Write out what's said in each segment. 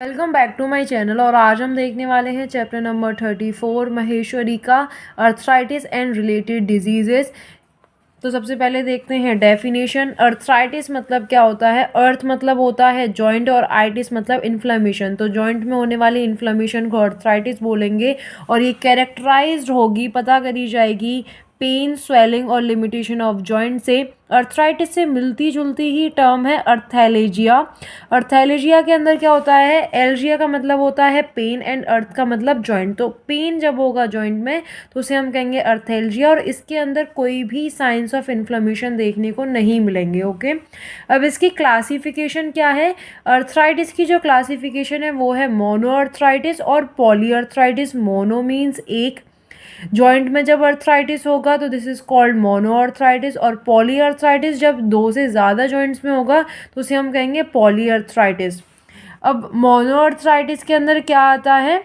Welcome back to my channel. और आज हम देखने वाले हैं चैप्टर नंबर 34 महेश्वरी का अर्थराइटिस एंड रिलेटेड डिजीजेस। तो सबसे पहले देखते हैं डेफिनेशन। अर्थराइटिस मतलब क्या होता है? अर्थ मतलब होता है जॉइंट और आइटिस मतलब इन्फ्लेमेशन। तो जॉइंट में होने वाली इन्फ्लेमेशन को अर्थराइटिस बोलेंगे और ये कैरेक्टराइज्ड होगी, पता करी जाएगी पेन, स्वेलिंग और लिमिटेशन ऑफ जॉइंट से। अर्थराइटिस से मिलती जुलती ही टर्म है अर्थैलेजिया। अर्थैलेजिया के अंदर क्या होता है? एल्जिया का मतलब होता है पेन एंड अर्थ का मतलब जॉइंट। तो पेन जब होगा जॉइंट में तो उसे हम कहेंगे अर्थैल्जिया, और इसके अंदर कोई भी साइंस ऑफ इन्फ्लेमेशन देखने को नहीं मिलेंगे। ओके, अब इसकी क्लासिफिकेशन क्या है? अर्थराइटिस की जो क्लासिफिकेशन है वो है मोनो अर्थराइटिस और पॉली अर्थराइटिस। मोनो मीन्स एक, जॉइंट में जब अर्थराइटिस होगा तो this is called mono arthritis, और पॉली अर्थराइटिस जब दो से ज़्यादा जॉइंट्स में होगा तो उसे हम कहेंगे पॉली अर्थराइटिस। अब मोनो अर्थराइटिस के अंदर क्या आता है?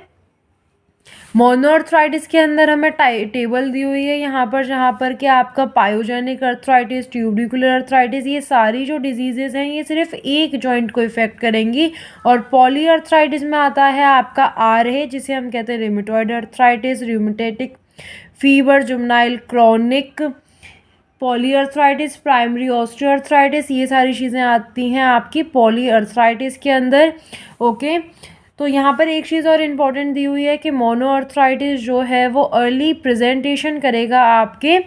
मोनो अर्थराइटिस के अंदर हमें टेबल दी हुई है यहाँ पर, जहाँ पर कि आपका पायोजेनिक अर्थराइटिस, ट्यूबिकुलर अर्थराइटिस, ये सारी जो डिजीजेज हैं ये सिर्फ एक जॉइंट को इफेक्ट करेंगी। और पॉली अर्थराइटिस में आता है आपका आर है, जिसे हम कहते हैं rheumatoid arthritis, rheumatic fever, juvenile chronic, poly arthritis, primary osteoarthritis, ये सारी चीज़ें आती हैं आपकी पॉली अर्थराइटिस के अंदर। ओके, तो यहाँ पर एक चीज़ और इम्पॉर्टेंट दी हुई है कि मोनो अर्थराइटिस जो है वो अर्ली प्रेजेंटेशन करेगा आपके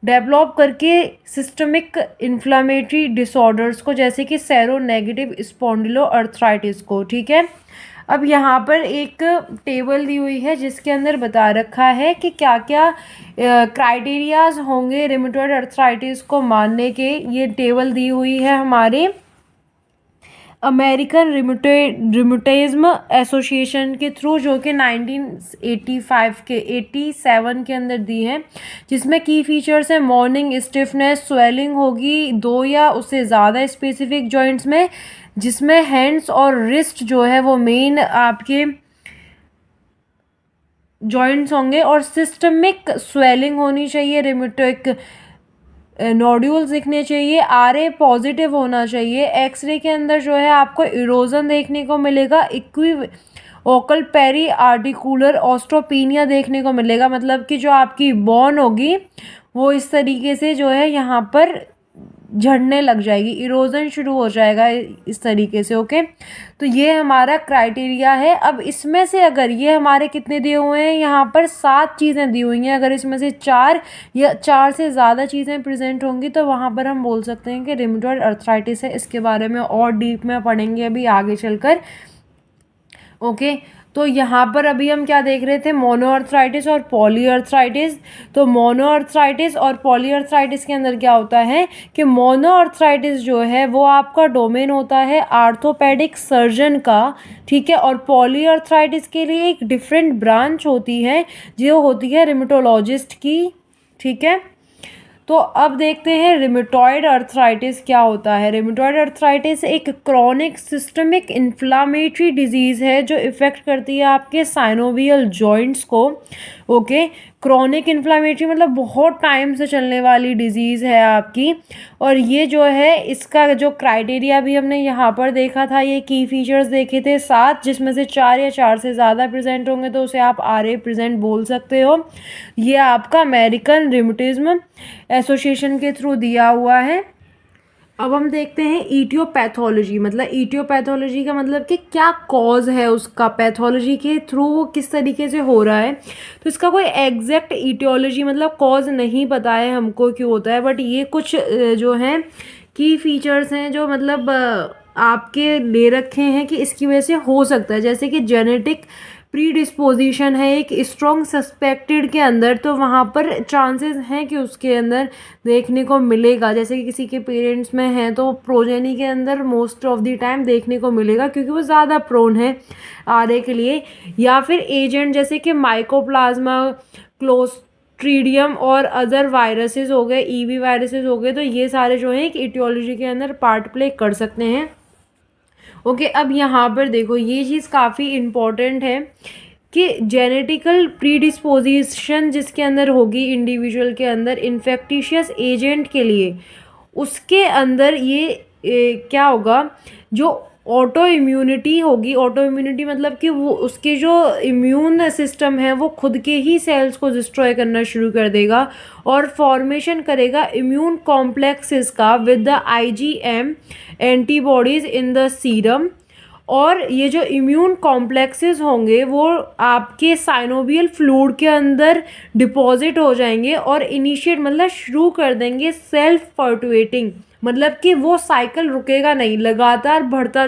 डेवलप करके सिस्टमिक इन्फ्लामेटरी डिसऑर्डर्स को, जैसे कि सेरोनेगेटिव स्पॉन्डिलो अर्थराइटिस को। ठीक है, अब यहाँ पर एक टेबल दी हुई है जिसके अंदर बता रखा है कि क्या क्या क्राइटेरियाज होंगे रिमेटॉइड अर्थराइटिस को मानने के। ये टेबल दी हुई है हमारे अमेरिकन रिमेटिज्म एसोसिएशन के थ्रू, जो कि 1987 के अंदर दी है, जिसमें की फीचर्स है मॉर्निंग स्टिफनेस, स्वेलिंग होगी दो या उससे ज़्यादा स्पेसिफिक जॉइंट्स में, जिसमें हैंड्स और रिस्ट जो है वो मेन आपके जॉइंट्स होंगे, और सिस्टमिक स्वेलिंग होनी चाहिए, रिमेटोइक नोड्यूल्स दिखने चाहिए, आरए पॉजिटिव होना चाहिए। एक्सरे के अंदर जो है आपको इरोजन देखने को मिलेगा, ओकल पेरी आर्टिकुलर ऑस्ट्रोपीनिया देखने को मिलेगा, मतलब कि जो आपकी बोन होगी वो इस तरीके से जो है यहाँ पर झड़ने लग जाएगी, इरोजन शुरू हो जाएगा इस तरीके से। ओके, तो ये हमारा क्राइटेरिया है। अब इसमें से अगर ये हमारे कितने दिए हुए हैं, यहाँ पर 7 चीज़ें दी हुई हैं, अगर इसमें से 4 या 4 से ज़्यादा चीज़ें प्रेजेंट होंगी तो वहाँ पर हम बोल सकते हैं कि रिमेटॉइड अर्थराइटिस है। इसके बारे में और डीप में पढ़ेंगे अभी आगे चलकर। ओके, तो यहाँ पर अभी हम क्या देख रहे थे? मोनो अर्थराइटिस और पॉली अर्थराइटिस। तो मोनो अर्थराइटिस और पॉली अर्थराइटिस के अंदर क्या होता है कि मोनो अर्थराइटिस जो है वो आपका डोमेन होता है आर्थोपेडिक सर्जन का। ठीक है, और पॉली अर्थराइटिस के लिए एक डिफरेंट ब्रांच होती है जो होती है रिमेटोलॉजिस्ट की। ठीक है, तो अब देखते हैं रिमेटॉइड अर्थराइटिस क्या होता है। रिमेटॉइड अर्थराइटिस एक क्रॉनिक सिस्टमिक इन्फ्लामेटरी डिजीज़ है जो इफ़ेक्ट करती है आपके साइनोवियल जॉइंट्स को। ओके, क्रॉनिक इन्फ्लामेटरी मतलब बहुत टाइम से चलने वाली डिजीज़ है आपकी। और ये जो है इसका जो क्राइटेरिया भी हमने यहाँ पर देखा था, ये की फीचर्स देखे थे 7, जिसमें से 4 या 4 से ज़्यादा प्रेजेंट होंगे तो उसे आप आरए प्रेजेंट बोल सकते हो। ये आपका अमेरिकन रिमेटिज्म एसोसिएशन के थ्रू दिया हुआ है। अब हम देखते हैं ईटियोपैथोलॉजी। मतलब ईटियोपैथोलॉजी का मतलब कि क्या कॉज है उसका, पैथोलॉजी के थ्रू वो किस तरीके से हो रहा है। तो इसका कोई एग्जैक्ट ईटियोलॉजी मतलब कॉज नहीं पता है हमको क्यों होता है, बट ये कुछ जो हैं की फीचर्स हैं जो मतलब आपके ले रखे हैं कि इसकी वजह से हो सकता है। जैसे कि जेनेटिक प्री डिस्पोजिशन है एक स्ट्रॉन्ग सस्पेक्टेड के अंदर, तो वहाँ पर चांसेस हैं कि उसके अंदर देखने को मिलेगा। जैसे कि किसी के पेरेंट्स में है तो प्रोजेनी के अंदर मोस्ट ऑफ द टाइम देखने को मिलेगा क्योंकि वो ज़्यादा प्रोन है आरए के लिए। या फिर एजेंट जैसे कि माइकोप्लाज्मा, क्लोस्ट्रीडियम और अदर वायरसेस हो गए, ईवी वायरसेस हो गए, तो ये सारे जो हैं एक ईटियोलॉजी के अंदर पार्ट प्ले कर सकते हैं। ओके, अब यहाँ पर देखो ये चीज़ काफ़ी इम्पॉर्टेंट है कि जेनेटिकल प्रीडिस्पोजिशन जिसके अंदर होगी इंडिविजुअल के अंदर इन्फेक्टिशियस एजेंट के लिए, उसके अंदर ये क्या होगा, जो ऑटो इम्यूनिटी होगी। ऑटो इम्यूनिटी मतलब कि वो उसके जो इम्यून सिस्टम है वो खुद के ही सेल्स को डिस्ट्रॉय करना शुरू कर देगा और फॉर्मेशन करेगा इम्यून कॉम्प्लेक्सेस का with the IgM antibodies in the serum. और ये जो इम्यून कॉम्प्लेक्सेस होंगे वो आपके साइनोवियल फ्लूइड के अंदर डिपॉजिट हो जाएंगे और इनिशिएट मतलब शुरू कर देंगे सेल्फ पर्टुएटिंग, मतलब कि वो साइकिल रुकेगा नहीं, लगातार बढ़ता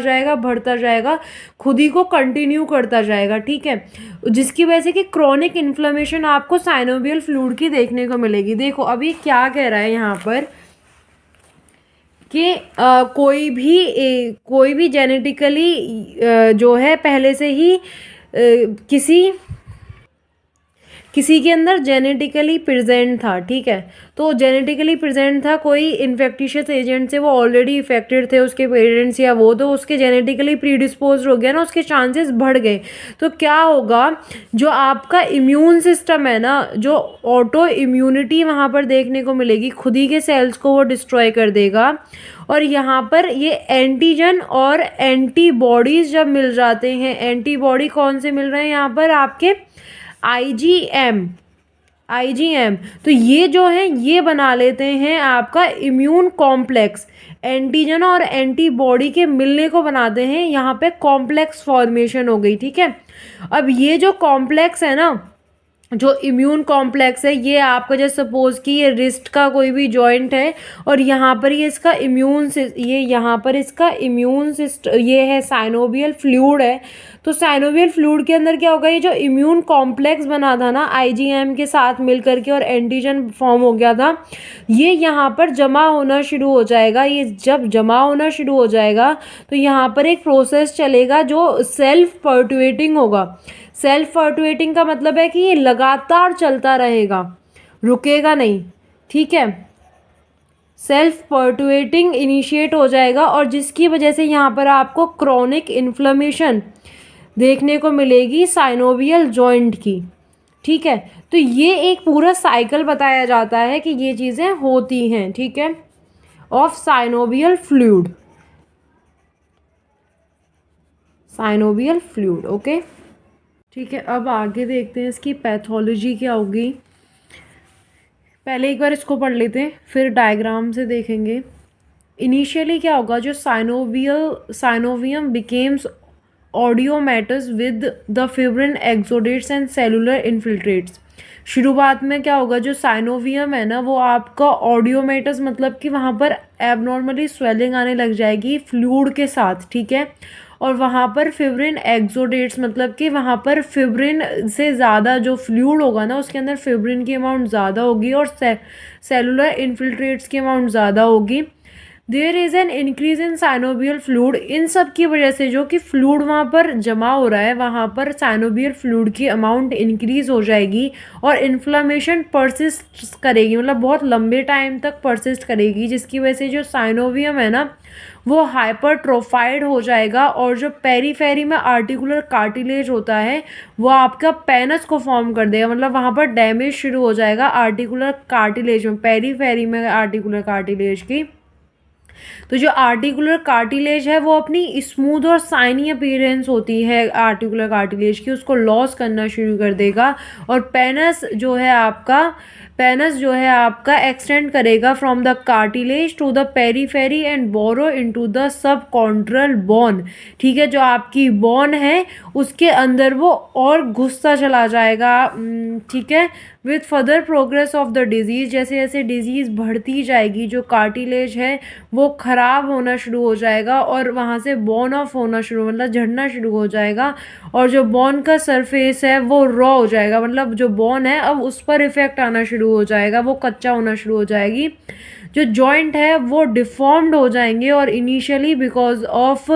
जाएगा, खुद ही को कंटिन्यू करता जाएगा। ठीक है, जिसकी वजह से कि क्रोनिक इन्फ्लेमेशन आपको साइनोवियल फ्लूइड की देखने को मिलेगी। देखो अभी क्या कह रहा है यहाँ पर कि कोई भी जेनेटिकली जो है पहले से ही किसी के अंदर जेनेटिकली प्रेजेंट था। ठीक है, तो जेनेटिकली प्रेजेंट था, कोई इन्फेक्टिशियस एजेंट से वो ऑलरेडी इफेक्टेड थे उसके पेरेंट्स या वो, तो उसके जेनेटिकली प्रीडिस्पोज हो गया ना, उसके चांसेस बढ़ गए। तो क्या होगा, जो आपका इम्यून सिस्टम है ना, जो ऑटो इम्यूनिटी वहाँ पर देखने को मिलेगी, खुद ही के सेल्स को वो डिस्ट्रॉय कर देगा। और यहाँ पर ये एंटीजन और एंटीबॉडीज जब मिल जाते हैं, एंटीबॉडी कौन से मिल रहे हैं यहाँ पर आपके आईजीएम, तो ये जो है ये बना लेते हैं आपका इम्यून कॉम्प्लेक्स, एंटीजन और एंटीबॉडी के मिलने को बनाते हैं, यहाँ पे कॉम्प्लेक्स फॉर्मेशन हो गई। ठीक है, अब ये जो कॉम्प्लेक्स है ना, जो इम्यून कॉम्प्लेक्स है, ये आपका जैसे सपोज कि ये रिस्ट का कोई भी जॉइंट है और यहाँ पर ये इसका इम्यून सिस्टम ये है साइनोवियल फ्लूइड है। तो साइनोवियल फ्लूइड के अंदर क्या होगा, ये जो इम्यून कॉम्प्लेक्स बना था ना आईजीएम के साथ मिल करके और एंटीजन फॉर्म हो गया था, ये यहाँ पर जमा होना शुरू हो जाएगा। ये जब जमा होना शुरू हो जाएगा तो यहाँ पर एक प्रोसेस चलेगा जो सेल्फ पर्टुएटिंग होगा। सेल्फ पर्टुएटिंग का मतलब है कि ये लगातार चलता रहेगा, रुकेगा नहीं। ठीक है, सेल्फ पर्टुएटिंग इनिशिएट हो जाएगा और जिसकी वजह से यहाँ पर आपको क्रोनिक इन्फ्लेमेशन देखने को मिलेगी साइनोवियल जॉइंट की। ठीक है, तो ये एक पूरा साइकिल बताया जाता है कि ये चीज़ें होती हैं। ठीक है, ऑफ साइनोवियल फ्लूइड ओके। ठीक है, अब आगे देखते हैं इसकी पैथोलॉजी क्या होगी। पहले एक बार इसको पढ़ लेते हैं, फिर डायग्राम से देखेंगे। इनिशियली क्या होगा, जो synovium becomes oedematous with the fibrin exudates and cellular infiltrates. शुरुआत में क्या होगा, जो साइनोवियम है ना वो आपका ऑडियोमेटस मतलब कि वहाँ पर एबनॉर्मली स्वेलिंग आने लग जाएगी फ्लूइड के साथ। ठीक है, और वहाँ पर फिब्रिन एक्सोडेट्स मतलब कि वहाँ पर फिब्रिन से ज़्यादा जो फ्लूइड होगा ना उसके अंदर फिब्रिन की अमाउंट ज़्यादा होगी और सेलुलर इन्फिल्ट्रेट्स की अमाउंट ज़्यादा होगी। There is an increase in synovial fluid. इन सब की वजह से जो कि फ्लूइड वहाँ पर जमा हो रहा है, वहाँ पर साइनोवियल फ्लूइड की अमाउंट इंक्रीज हो जाएगी और इन्फ्लामेशन परसिस्ट करेगी, मतलब बहुत लंबे टाइम तक परसिस्ट करेगी, जिसकी वजह से जो साइनोवियम है ना वो हाइपरट्रोफाइड हो जाएगा और जो पेरीफेरी में आर्टिकुलर कार्टिलेज होता है वो आपका पेनस को फॉर्म कर देगा, मतलब वहाँ पर डैमेज शुरू हो जाएगा आर्टिकुलर कार्टिलेज में, पेरीफेरी में आर्टिकुलर कार्टिलेज की। तो जो आर्टिकुलर कार्टिलेज है वो अपनी स्मूथ और साइनी अपीयरेंस होती है आर्टिकुलर कार्टिलेज की, उसको लॉस करना शुरू कर देगा और पेनस जो है आपका एक्सटेंड करेगा from the cartilage to the periphery and burrow into the subchondral bone. ठीक है, जो आपकी बोन है उसके अंदर वो और घुसता चला जाएगा। ठीक है, with further progress of the disease, जैसे जैसे डिजीज़ बढ़ती जाएगी जो कार्टिलेज है वो ख़राब होना शुरू हो जाएगा और वहाँ से बोन ऑफ होना शुरू मतलब झड़ना शुरू हो जाएगा और जो बोन का सरफेस है वो रॉ हो जाएगा, मतलब जो बोन है अब उस पर इफ़ेक्ट आना शुरू हो जाएगा, वो कच्चा होना शुरू हो जाएगी। जो जॉइंट है वो डिफॉर्म्ड हो जाएंगे और initially because of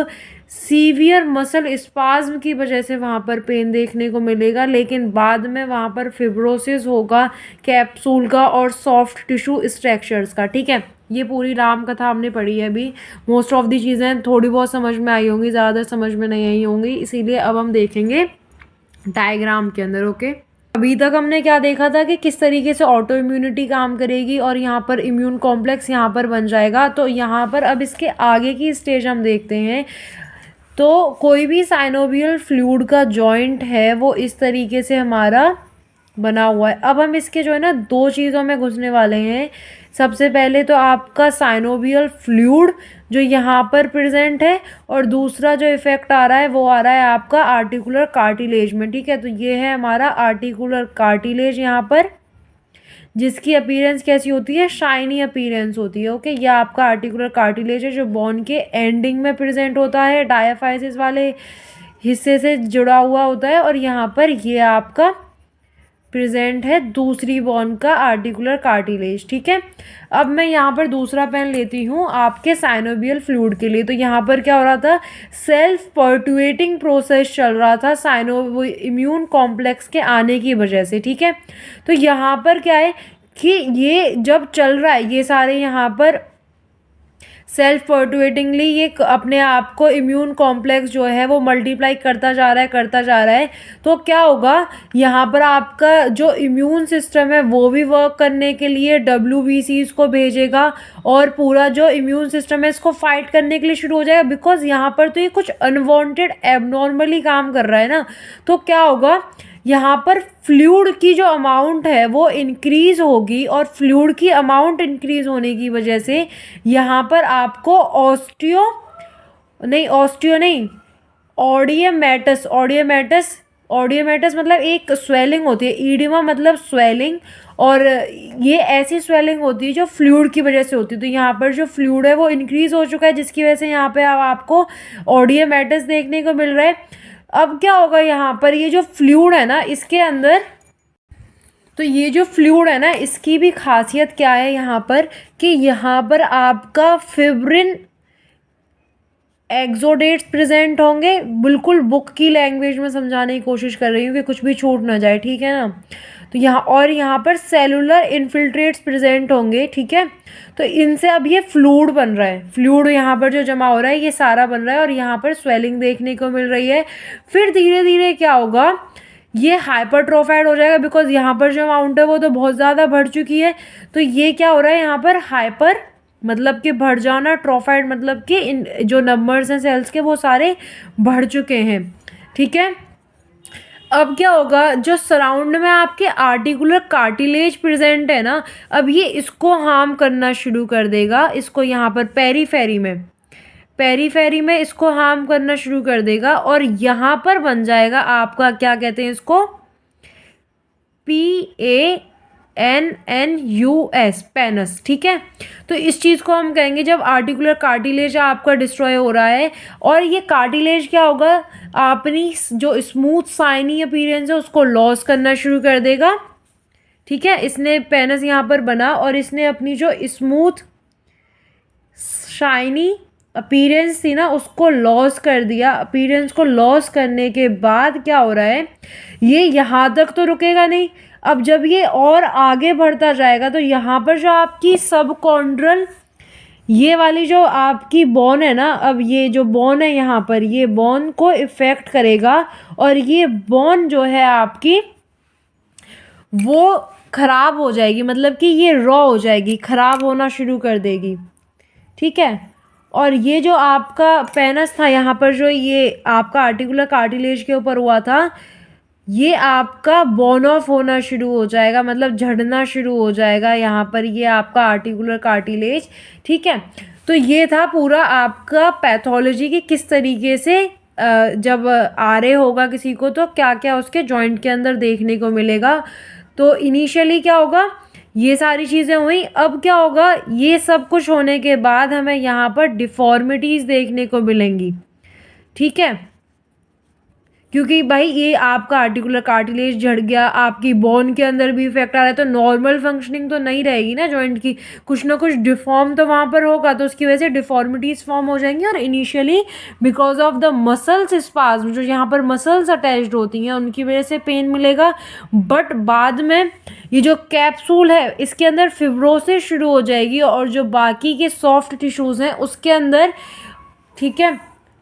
severe muscle spasm की वजह से वहाँ पर पेन देखने को मिलेगा, लेकिन बाद में वहाँ पर फिब्रोसिस होगा कैप्सूल का और सॉफ्ट टिश्यू स्ट्रक्चर्स का। ठीक है, ये पूरी राम कथा हमने पढ़ी है अभी, मोस्ट ऑफ दी चीज़ें थोड़ी बहुत समझ में आई होंगी, ज़्यादा समझ में नहीं आई होंगी, इसीलिए अब हम देखेंगे डायग्राम के अंदर। ओके, अभी तक हमने क्या देखा था कि किस तरीके से ऑटो इम्यूनिटी काम करेगी और यहाँ पर इम्यून कॉम्प्लेक्स यहाँ पर बन जाएगा। तो यहाँ पर अब इसके आगे की स्टेज हम देखते हैं तो कोई भी साइनोवियल फ्लूइड का जॉइंट है वो इस तरीके से हमारा बना हुआ है। अब हम इसके जो है ना दो चीज़ों में घुसने वाले हैं। सबसे पहले तो आपका साइनोवियल फ्लूइड जो यहाँ पर प्रेजेंट है, और दूसरा जो इफेक्ट आ रहा है वो आ रहा है आपका आर्टिकुलर कार्टिलेज में। ठीक है, तो ये है हमारा आर्टिकुलर कार्टिलेज यहाँ पर, जिसकी अपीयरेंस कैसी होती है, शाइनी अपीयरेंस होती है। ओके, यह आपका आर्टिकुलर कार्टिलेज है जो बोन के एंडिंग में प्रेजेंट होता है, डायाफाइसिस वाले हिस्से से जुड़ा हुआ होता है, और यहाँ पर ये आपका प्रेजेंट है दूसरी बोन का आर्टिकुलर कार्टिलेज। ठीक है, अब मैं यहाँ पर दूसरा पेन लेती हूँ आपके साइनोवियल फ्लूइड के लिए। तो यहाँ पर क्या हो रहा था, सेल्फ पर्टुएटिंग प्रोसेस चल रहा था साइनो इम्यून कॉम्प्लेक्स के आने की वजह से। ठीक है, तो यहाँ पर क्या है कि ये जब चल रहा है, ये सारे यहाँ पर सेल्फ पर्टुएटिंगली ये अपने आप को इम्यून कॉम्प्लेक्स जो है वो मल्टीप्लाई करता जा रहा है, तो क्या होगा, यहाँ पर आपका जो इम्यून सिस्टम है वो भी वर्क करने के लिए WBCs को भेजेगा, और पूरा जो इम्यून सिस्टम है इसको फाइट करने के लिए शुरू हो जाएगा। बिकॉज यहाँ पर तो ये कुछ अनवांटेड एबनॉर्मली काम कर रहा है ना, तो क्या होगा, यहाँ पर फ्लूइड की जो अमाउंट है वो इंक्रीज़ होगी, और फ्लूइड की अमाउंट इंक्रीज़ होने की वजह से यहाँ पर आपको ऑडियमेटस मतलब एक स्वेलिंग होती है, ईडिमा मतलब स्वेलिंग, और ये ऐसी स्वेलिंग होती है जो फ्लूइड की वजह से होती है। तो यहाँ पर जो फ्लूइड है वो इंक्रीज़ हो चुका है, जिसकी वजह से यहाँ पे अब आपको ऑडियमेटस देखने को मिल रहा है। अब क्या होगा, यहाँ पर ये जो फ्लूइड है ना इसके अंदर, तो ये जो फ्लूइड है ना इसकी भी खासियत क्या है यहाँ पर, कि यहाँ पर आपका फिब्रिन एक्सोडेट्स प्रेजेंट होंगे। बिल्कुल बुक की लैंग्वेज में समझाने की कोशिश कर रही हूँ कि कुछ भी छूट ना जाए, ठीक है ना। तो यहाँ पर सेलुलर इन्फिल्ट्रेट्स प्रेजेंट होंगे। ठीक है, तो इनसे अब ये फ्लूइड बन रहा है, फ्लूइड यहाँ पर जो जमा हो रहा है ये सारा बन रहा है, और यहाँ पर स्वेलिंग देखने को मिल रही है। फिर धीरे धीरे क्या होगा, ये हाइपरट्रोफाइड हो जाएगा, बिकॉज यहाँ पर जो अमाउंट है वो तो बहुत ज़्यादा बढ़ चुकी है। तो ये क्या हो रहा है, यहाँ पर हाइपर मतलब कि बढ़ जाना, ट्रोफाइड मतलब कि इन जो नंबर्स हैं सेल्स के वो सारे बढ़ चुके हैं। ठीक है, अब क्या होगा, जो सराउंड में आपके आर्टिकुलर कार्टिलेज प्रेजेंट है ना, अब ये इसको हार्म करना शुरू कर देगा। इसको यहाँ पर पेरीफेरी में इसको हार्म करना शुरू कर देगा, और यहाँ पर बन जाएगा आपका, क्या कहते हैं इसको, PANNUS, पेनस। ठीक है, तो इस चीज़ को हम कहेंगे जब आर्टिकुलर कार्टिलेज आपका डिस्ट्रॉय हो रहा है, और ये कार्टिलेज क्या होगा, अपनी जो स्मूथ साइनी अपीयरेंस है उसको लॉस करना शुरू कर देगा। ठीक है, इसने पेनस यहाँ पर बना, और इसने अपनी जो स्मूथ शाइनी अपीयरेंस थी ना उसको लॉस कर दिया। अपीयरेंस को लॉस करने के बाद क्या हो रहा है, ये यहाँ तक तो रुकेगा नहीं। अब जब ये और आगे बढ़ता जाएगा तो यहाँ पर जो आपकी सबकॉन्ड्रल ये वाली जो आपकी बोन है ना, अब ये जो बोन है यहाँ पर, ये बोन को इफ़ेक्ट करेगा, और ये बोन जो है आपकी वो ख़राब हो जाएगी, मतलब कि ये रॉ हो जाएगी, ख़राब होना शुरू कर देगी। ठीक है, और ये जो आपका पेनस था यहाँ पर, जो ये आपका आर्टिकुलर कार्टिलेज के ऊपर हुआ था, ये आपका बोन ऑफ होना शुरू हो जाएगा, मतलब झड़ना शुरू हो जाएगा यहाँ पर, ये आपका आर्टिकुलर कार्टिलेज। ठीक है, तो ये था पूरा आपका पैथोलॉजी की किस तरीके से जब RA होगा किसी को तो क्या क्या उसके जॉइंट के अंदर देखने को मिलेगा। तो इनिशियली क्या होगा, ये सारी चीज़ें हुई। अब क्या होगा, ये सब कुछ होने के बाद हमें यहाँ पर डिफॉर्मिटीज़ देखने को मिलेंगी। ठीक है, क्योंकि भाई ये आपका आर्टिकुलर कार्टिलेज झड़ गया, आपकी बोन के अंदर भी इफेक्ट आ रहा है, तो नॉर्मल फंक्शनिंग तो नहीं रहेगी ना जॉइंट की, कुछ ना कुछ डिफॉर्म तो वहाँ पर होगा, तो उसकी वजह से डिफॉर्मिटीज़ फॉर्म हो जाएंगी। और initially because of the muscles spasm, जो यहाँ पर मसल्स अटैच्ड होती हैं उनकी वजह से पेन मिलेगा, बट बाद में ये जो कैप्सूल है इसके अंदर फिब्रोसिस शुरू हो जाएगी, और जो बाकी के सॉफ्ट टिश्यूज़ हैं उसके अंदर, ठीक है,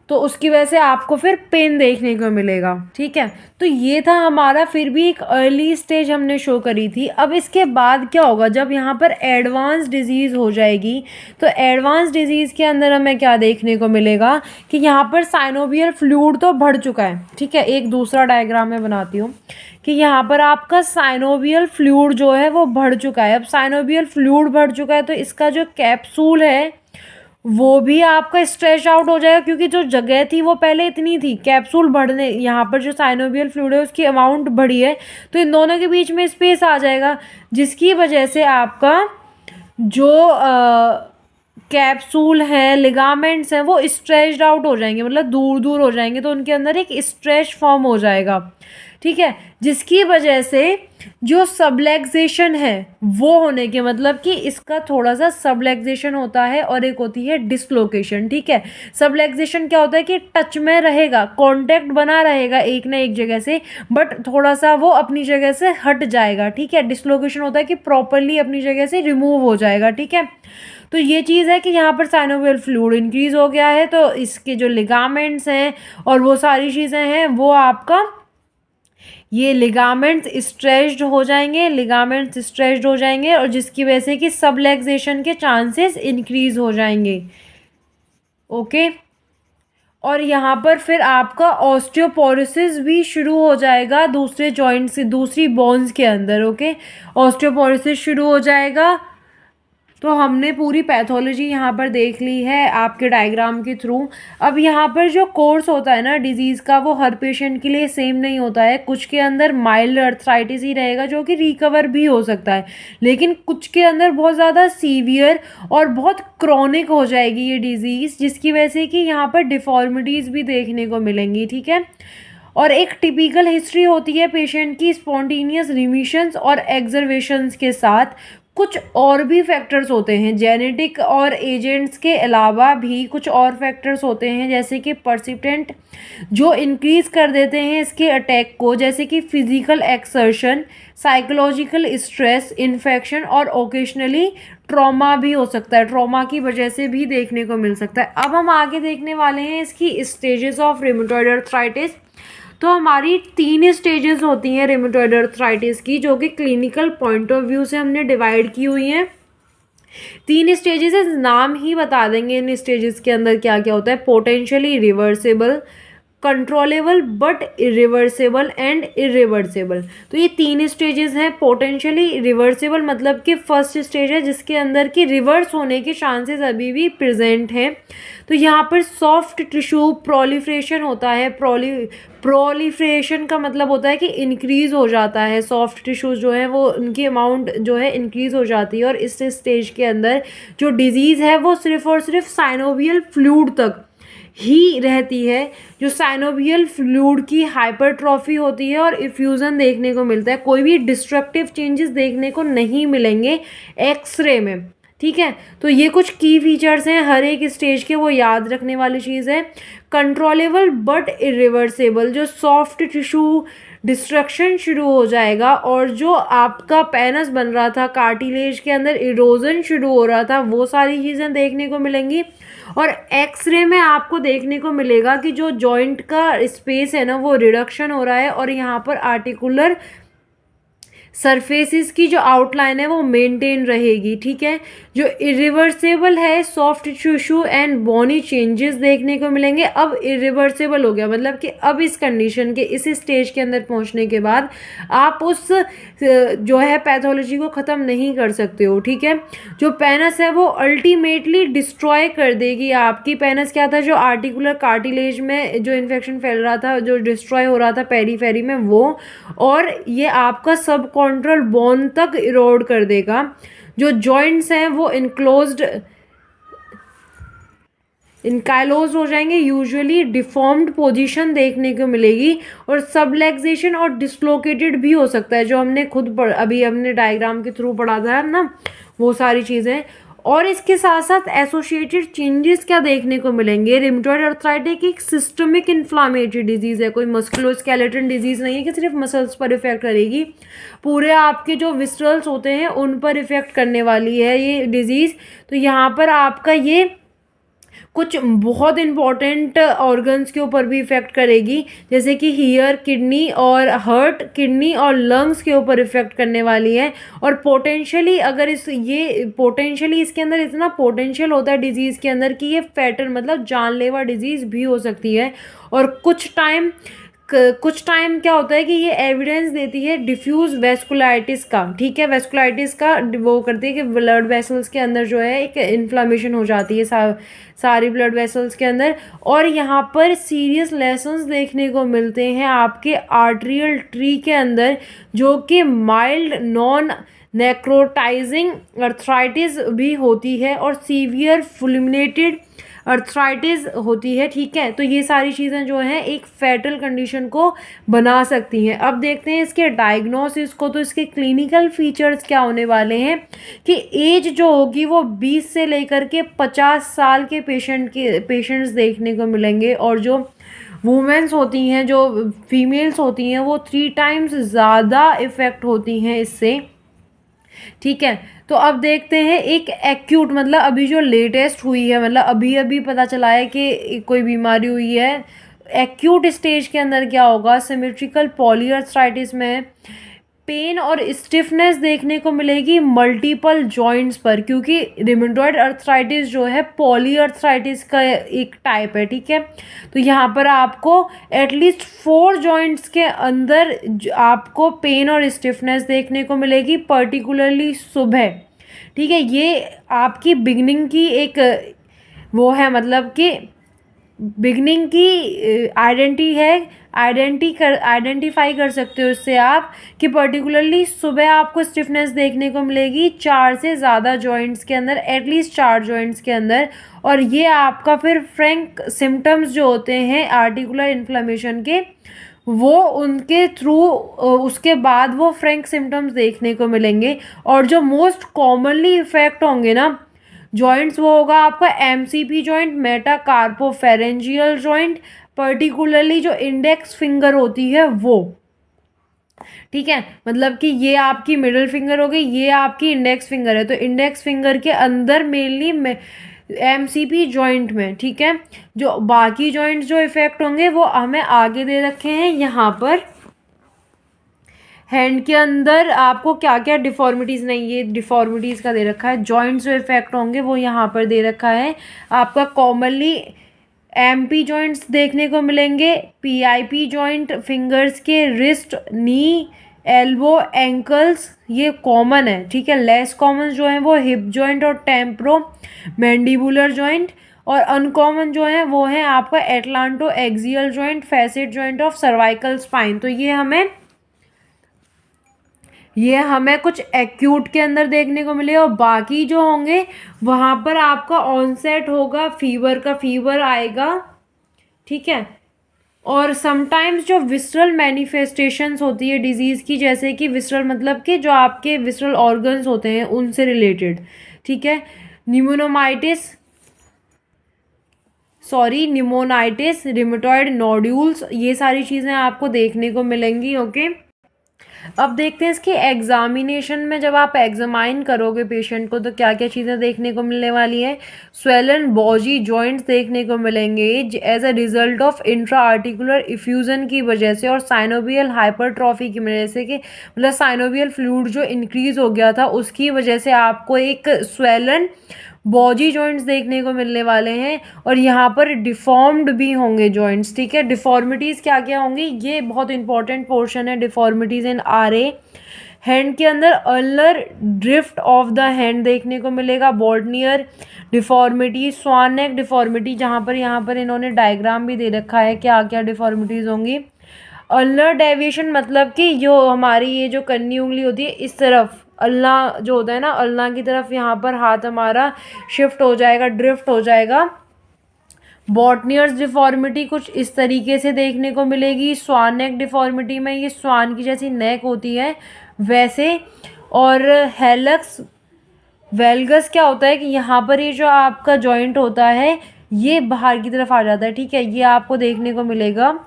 तो उसकी वजह से आपको फिर पेन देखने को मिलेगा। ठीक है, तो ये था हमारा फिर भी एक अर्ली स्टेज हमने शो करी थी। अब इसके बाद क्या होगा, जब यहाँ पर एडवांस डिजीज़ हो जाएगी तो एडवांस डिजीज़ के अंदर हमें क्या देखने को मिलेगा कि यहाँ पर साइनोवियल फ्लूइड तो बढ़ चुका है। ठीक है, एक दूसरा डायग्राम मैं बनाती हूँ कि यहाँ पर आपका साइनोवियल फ्लूइड जो है वो बढ़ चुका है। अब साइनोवियल फ्लूइड बढ़ चुका है तो इसका जो कैप्सूल है वो भी आपका स्ट्रेच आउट हो जाएगा, क्योंकि जो जगह थी वो पहले इतनी थी, कैप्सूल बढ़ने, यहाँ पर जो साइनोवियल फ्लूइड है उसकी अमाउंट बढ़ी है, तो इन दोनों के बीच में स्पेस आ जाएगा, जिसकी वजह से आपका जो कैप्सूल है, लिगामेंट्स हैं, वो स्ट्रेच्ड आउट हो जाएंगे, मतलब दूर दूर हो जाएंगे, तो उनके अंदर एक स्ट्रेच फॉर्म हो जाएगा। ठीक है, जिसकी वजह से जो सबलैक्सेशन है वो होने के, मतलब कि इसका थोड़ा सा सबलैक्सेशन होता है और एक होती है डिसलोकेशन। ठीक है, सबलैक्सेशन क्या होता है कि टच में रहेगा, कांटेक्ट बना रहेगा एक ना एक जगह से, बट थोड़ा सा वो अपनी जगह से हट जाएगा। ठीक है, डिसलोकेशन होता है कि प्रॉपरली अपनी जगह से रिमूव हो जाएगा। ठीक है, तो ये चीज़ है कि यहाँ पर साइनोवियल फ्लूइड इंक्रीज हो गया है, तो इसके जो लिगामेंट्स हैं और वो सारी चीज़ें हैं वो आपका, ये लिगामेंट्स स्ट्रेच्ड हो जाएंगे, लिगामेंट्स स्ट्रेच्ड हो जाएंगे, और जिसकी वजह से कि सबलैक्सेशन के चांसेस इंक्रीज हो जाएंगे। ओके, और यहाँ पर फिर आपका ऑस्टियोपोरोसिस भी शुरू हो जाएगा दूसरे जॉइंट से, दूसरी बोन्स के अंदर। ओके, ऑस्टियोपोरोसिस शुरू हो जाएगा। तो हमने पूरी पैथोलॉजी यहाँ पर देख ली है आपके डायग्राम के थ्रू। अब यहाँ पर जो कोर्स होता है ना डिजीज़ का, वो हर पेशेंट के लिए सेम नहीं होता है। कुछ के अंदर माइल्ड अर्थराइटिस ही रहेगा जो कि रिकवर भी हो सकता है, लेकिन कुछ के अंदर बहुत ज़्यादा सीवियर और बहुत क्रॉनिक हो जाएगी ये डिज़ीज़, जिसकी वजह से कि यहाँ पर डिफॉर्मिटीज़ भी देखने को मिलेंगी। ठीक है, और एक टिपिकल हिस्ट्री होती है पेशेंट की स्पॉन्टेनियस रिमिशंस और एक्सरवेशंस के साथ। कुछ और भी फैक्टर्स होते हैं, जेनेटिक और एजेंट्स के अलावा भी कुछ और फैक्टर्स होते हैं, जैसे कि परसिस्टेंट, जो इंक्रीज कर देते हैं इसके अटैक को, जैसे कि physical exertion, psychological stress, infection और ओकेशनली ट्रॉमा भी हो सकता है, ट्रॉमा की वजह से भी देखने को मिल सकता है। अब हम आगे देखने वाले हैं इसकी स्टेजेस ऑफ रिमेटॉइड अर्थराइटिस। तो हमारी 3 स्टेजेस होती हैं रिमेटॉइड अर्थराइटिस की, जो कि क्लिनिकल पॉइंट ऑफ व्यू से हमने डिवाइड की हुई हैं। 3 स्टेजेस है, नाम ही बता देंगे इन स्टेजेस के अंदर क्या क्या होता है। Potentially reversible, controllable but irreversible and irreversible. तो ये 3 स्टेजेस हैं। पोटेंशियली रिवर्सेबल मतलब कि फर्स्ट स्टेज है जिसके अंदर की रिवर्स होने के चांसेस अभी भी प्रेजेंट हैं। तो यहाँ पर सॉफ्ट टिश्यू प्रोलिफ्रेशन होता है। प्रोलिफ्रेशन का मतलब होता है कि इंक्रीज हो जाता है, सॉफ्ट टिश्यूज जो है वो उनकी अमाउंट जो है इंक्रीज हो जाती है, और इस स्टेज के अंदर जो डिजीज़ है वो सिर्फ और सिर्फ साइनोवियल फ्लूइड तक ही रहती है। जो साइनोवियल फ्लूइड की हाइपरट्रॉफी होती है और इफ्यूज़न देखने को मिलता है, कोई भी डिस्ट्रक्टिव चेंजेस देखने को नहीं मिलेंगे एक्सरे में। ठीक है, तो ये कुछ की फीचर्स हैं हर एक स्टेज के, वो याद रखने वाली चीज़ है। कंट्रोलेबल बट इरिवर्सेबल, जो सॉफ्ट टिश्यू डिस्ट्रक्शन शुरू हो जाएगा और जो आपका पेनस बन रहा था, कार्टिलेज के अंदर इरोजन शुरू हो रहा था, वो सारी चीज़ें देखने को मिलेंगी। और एक्सरे में आपको देखने को मिलेगा कि जो जॉइंट का स्पेस है ना वो रिडक्शन हो रहा है, और यहाँ पर आर्टिकुलर सरफेसिस की जो आउटलाइन है वो मेंटेन रहेगी। ठीक है, जो इरिवर्सेबल है, soft tissue and bony changes देखने को मिलेंगे। अब इरिवर्सेबल हो गया मतलब कि अब इस कंडीशन के, इस स्टेज के अंदर पहुंचने के बाद आप उस जो है पैथोलॉजी को ख़त्म नहीं कर सकते हो। ठीक है, जो पेनस है वो अल्टीमेटली डिस्ट्रॉय कर देगी आपकी। पेनस क्या था, जो आर्टिकुलर कार्टिलेज में जो इन्फेक्शन फैल रहा था, जो डिस्ट्रॉय हो रहा था पेरीफेरी में, वो, और ये आपका सब कॉन्ट्रल बोन तक इरोड कर देगा। जो जॉइंट्स हैं वो इनकाइलोज हो जाएंगे, यूजुअली डिफॉर्म्ड पोजीशन देखने को मिलेगी, और सबलैक्सेशन और डिसलोकेटेड भी हो सकता है, जो हमने खुद अभी हमने डायग्राम के थ्रू पढ़ा था ना, वो सारी चीज़ें। और इसके साथ साथ एसोसिएटेड चेंजेस क्या देखने को मिलेंगे। रिमेटॉइड अर्थराइटिस एक सिस्टमिक इन्फ्लामेटरी डिजीज़ है, कोई मस्कुलोस्केलेटन डिजीज़ नहीं है कि सिर्फ मसल्स पर इफेक्ट करेगी, पूरे आपके जो विस्ट्रल्स होते हैं उन पर इफेक्ट करने वाली है ये डिजीज़। तो यहाँ पर आपका ये कुछ बहुत इंपॉर्टेंट ऑर्गन्स के ऊपर भी इफ़ेक्ट करेगी, जैसे कि हीयर, किडनी और हार्ट, किडनी और लंग्स के ऊपर इफ़ेक्ट करने वाली है। और पोटेंशियली अगर पोटेंशियली इसके अंदर इतना पोटेंशियल होता है डिजीज़ के अंदर कि ये फैटल मतलब जानलेवा डिजीज़ भी हो सकती है। और कुछ टाइम क्या होता है कि ये एविडेंस देती है डिफ्यूज वेस्कुलाइटिस का, ठीक है, वेस्कुलाइटिस का वो करती है कि ब्लड वेसल्स के अंदर जो है एक इन्फ्लामेशन हो जाती है सारी ब्लड वेसल्स के अंदर। और यहाँ पर सीरियस लेसन्स देखने को मिलते हैं आपके आर्टरियल ट्री के अंदर, जो कि माइल्ड नॉन नेक्रोटाइजिंग अर्थराइटिस भी होती है और सीवियर फुलमिनेटेड अर्थराइटिस होती है, ठीक है। तो ये सारी चीज़ें जो हैं एक फैटल कंडीशन को बना सकती हैं। अब देखते हैं इसके डायग्नोसिस को। तो इसके क्लिनिकल फीचर्स क्या होने वाले हैं कि एज जो होगी वो 20 से लेकर के 50 साल के पेशेंट्स देखने को मिलेंगे। और जो वुमेन्स होती हैं, जो फीमेल्स होती हैं, वो 3 टाइम्स ज़्यादा इफ़ेक्ट होती हैं इससे, ठीक है। तो अब देखते हैं एक एक्यूट मतलब अभी जो लेटेस्ट हुई है, मतलब अभी अभी पता चला है कि कोई बीमारी हुई है। एक्यूट स्टेज के अंदर क्या होगा, सिमेट्रिकल पॉलीआर्थराइटिस में पेन और स्टिफनेस देखने को मिलेगी मल्टीपल जॉइंट्स पर, क्योंकि रिमेटॉइड अर्थराइटिस जो है पॉलीआर्थराइटिस का एक टाइप है, ठीक है। तो यहाँ पर आपको एटलीस्ट 4 जॉइंट्स के अंदर आपको पेन और स्टिफनेस देखने को मिलेगी, पर्टिकुलरली सुबह, ठीक है। ये आपकी बिगनिंग की एक वो है, मतलब कि बिगनिंग की आइडेंटिफाई कर सकते हो इससे आप कि पर्टिकुलरली सुबह आपको स्टिफनेस देखने को मिलेगी 4 से ज़्यादा जॉइंट्स के अंदर, एटलीस्ट 4 जॉइंट्स के अंदर। और ये आपका फिर फ्रैंक सिम्टम्स जो होते हैं आर्टिकुलर इन्फ्लेमेशन के, वो उनके थ्रू उसके बाद वो फ्रैंक सिम्टम्स देखने को मिलेंगे। और जो मोस्ट कॉमनली इफेक्ट होंगे ना जॉइंट्स, वो होगा आपका एमसीपी जॉइंट, मेटाकार्पोफेरेंजियल जॉइंट, पर्टिकुलरली जो इंडेक्स फिंगर होती है वो, ठीक है। मतलब कि ये आपकी मिडिल फिंगर हो गई, ये आपकी इंडेक्स फिंगर है, तो इंडेक्स फिंगर के अंदर मेनली एमसीपी जॉइंट में, ठीक है। जो बाकी जॉइंट्स जो इफेक्ट होंगे वो हमें आगे दे रखे हैं यहाँ पर। हैंड के अंदर आपको क्या क्या डिफॉर्मिटीज़, नहीं ये डिफॉर्मिटीज़ का दे रखा है, जॉइंट्स जो इफेक्ट होंगे वो यहाँ पर दे रखा है आपका। कॉमनली एमपी जॉइंट्स देखने को मिलेंगे, पीआईपी जॉइंट फिंगर्स के, रिस्ट, नी, एल्बो, एंकल्स, ये कॉमन है, ठीक है। लेस कॉमन जो है वो हिप जॉइंट और टेम्प्रो मैंडिबुलर जॉइंट। और अनकॉमन जो है वो है आपका atlanto axial joint, facet joint of cervical spine. तो ये हमें कुछ एक्यूट के अंदर देखने को मिले। और बाकी जो होंगे वहाँ पर आपका ऑनसेट होगा फीवर का, फीवर आएगा, ठीक है। और समटाइम्स जो विसरल मैनिफेस्टेशंस होती है डिजीज़ की, जैसे कि विसरल मतलब कि जो आपके विसरल ऑर्गन्स होते हैं उनसे रिलेटेड, ठीक है। निमोनाइटिस, रिमेटॉइड नोड्यूल्स, ये सारी चीज़ें आपको देखने को मिलेंगी, ओके। अब देखते हैं इसके एग्जामिनेशन में, जब आप एग्जामाइन करोगे पेशेंट को तो क्या क्या चीज़ें देखने को मिलने वाली है। स्वेलन बॉजी जॉइंट्स देखने को मिलेंगे as a result of intra articular effusion की वजह से और साइनोवियल हाइपरट्रॉफी की वजह से, कि मतलब साइनोवियल फ्लूइड जो इंक्रीज हो गया था उसकी वजह से आपको एक स्वेलन बॉजी जॉइंट्स देखने को मिलने वाले हैं। और यहाँ पर डिफॉर्म्ड भी होंगे जॉइंट्स, ठीक है। डिफॉर्मिटीज़ क्या क्या होंगी, ये बहुत इंपॉर्टेंट पोर्शन है, deformities in R A. Hand के अंदर ulnar drift of the hand देखने को मिलेगा, बॉल्टनियर डिफॉर्मिटी, स्वान नेक डिफॉर्मिटी, जहाँ पर यहाँ पर इन्होंने डायग्राम भी दे रखा है क्या क्या डिफॉर्मिटीज़ होंगी। अल्नर डेविएशन मतलब कि जो हमारी ये जो कन्नी उंगली होती है इस तरफ, अल्ना जो होता है ना, अल्ना की तरफ यहाँ पर हाथ हमारा शिफ्ट हो जाएगा, ड्रिफ्ट हो जाएगा। बॉटनियर्स डिफॉर्मिटी कुछ इस तरीके से देखने को मिलेगी। स्वान नेक डिफॉर्मिटी में ये स्वान की जैसी नेक होती है वैसे। और हेलक्स वेल्गस क्या होता है कि यहाँ पर ये जो आपका जॉइंट होता है ये बाहर की तरफ आ जाता है, ठीक है, ये आपको देखने को मिलेगा।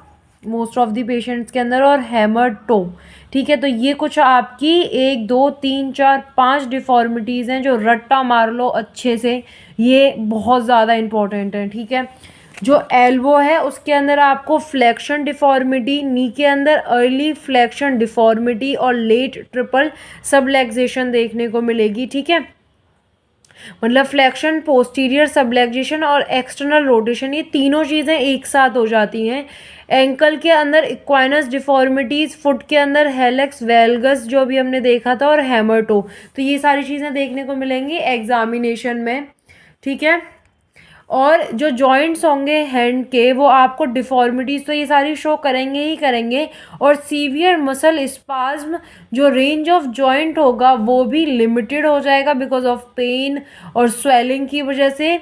मोस्ट ऑफ द पेशेंट्स के अंदर, और हैमर टो। ठीक है, तो ये कुछ आपकी 1 2 3 4 5 डिफॉर्मिटीज़ हैं जो रट्टा मार लो अच्छे से, ये बहुत ज़्यादा इंपॉर्टेंट है। ठीक है, जो एल्बो है उसके अंदर आपको फ्लेक्शन डिफॉर्मिटी, नी के अंदर अर्ली फ्लेक्शन डिफॉर्मिटी और लेट ट्रिपल सबलेक्सेशन देखने को मिलेगी। ठीक है, मतलब फ्लेक्शन, पोस्टीरियर सबलेक्सेशन और एक्सटर्नल रोटेशन, ये तीनों चीज़ें एक साथ हो जाती हैं। एंकल के अंदर इक्वाइनस डिफॉर्मिटीज़, फुट के अंदर हेलेक्स वेल्गस जो भी हमने देखा था, और हैमर-टो, तो ये सारी चीज़ें देखने को मिलेंगी एग्जामिनेशन में। ठीक है, और जो जॉइंट्स होंगे हैंड के, वो आपको डिफॉर्मिटीज़ तो ये सारी शो करेंगे ही करेंगे, और सीवियर मसल स्पाज्म, जो रेंज ऑफ जॉइंट होगा वो भी लिमिटेड हो जाएगा बिकॉज ऑफ पेन और स्वेलिंग की वजह से।